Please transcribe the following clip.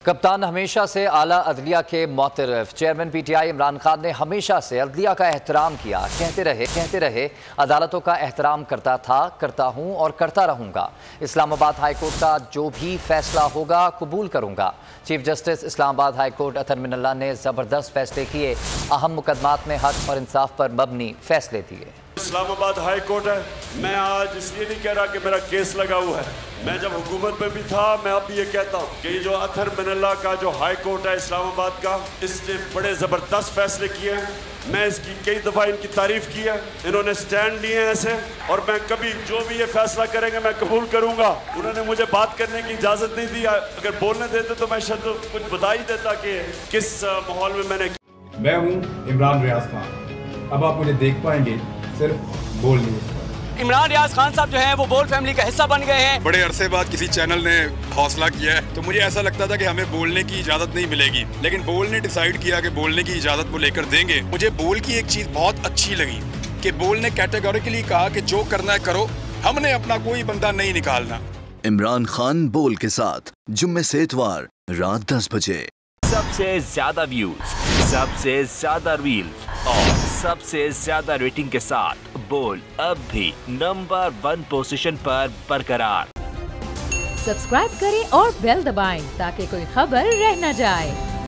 कप्तान हमेशा से आला अदलिया के मोतरफ चेयरमैन पीटीआई इमरान खान ने हमेशा से अदलिया का एहतराम किया। कहते रहे अदालतों का एहतराम करता था, करता हूँ और करता रहूँगा। इस्लामाबाद हाई कोर्ट का जो भी फैसला होगा कबूल करूँगा। Chief justice Islamabad high court Athar Minallah ने ज़बरदस्त फैसले किए। अहम मुकदमात में हक और इंसाफ पर मबनी फैसले दिए। इस्लामाबाद हाई कोर्ट है। मैं आज इसलिए नहीं कह रहा कि मेरा केस लगा हुआ है। मैं जब हुकूमत में भी था, मैं अब ये कहता हूँ कि ये जो अतर मिनल्ला का जो हाई कोर्ट है इस्लामाबाद का, इसने बड़े ज़बरदस्त फैसले किए हैं। मैं इसकी कई दफ़ा इनकी तारीफ़ की है। इन्होंने स्टैंड लिए हैं ऐसे, और मैं कभी जो भी ये फैसला करेंगे मैं कबूल करूँगा। उन्होंने मुझे बात करने की इजाज़त नहीं दी। अगर बोलने देते तो मैं शायद कुछ बता ही देता कि किस माहौल में मैंने। मैं हूँ इमरान रियाज खान। अब आप मुझे देख पाएंगे सिर्फ बोल न्यूज़ पर। इमरान रियाज खान साहब जो हैं वो बोल फैमिली का हिस्सा बन गए हैं। बड़े अरसे बाद किसी चैनल ने हौसला किया है, तो मुझे ऐसा लगता था कि हमें बोलने की इजाजत नहीं मिलेगी, लेकिन बोल ने डिसाइड किया कि बोलने की इजाजत वो लेकर देंगे। मुझे बोल की एक चीज बहुत अच्छी लगी कि बोल ने कैटेगोरिकली कहा कि जो करना है करो, हमने अपना कोई बंदा नहीं निकालना। इमरान खान बोल के साथ जुम्मे से इतवार रात 10 बजे। सबसे ज्यादा व्यूज, सबसे ज्यादा रील्स और सबसे ज्यादा रेटिंग के साथ बोल अब भी नंबर 1 पोजीशन पर बरकरार। सब्सक्राइब करें और बेल दबाएं ताकि कोई खबर रह न जाए।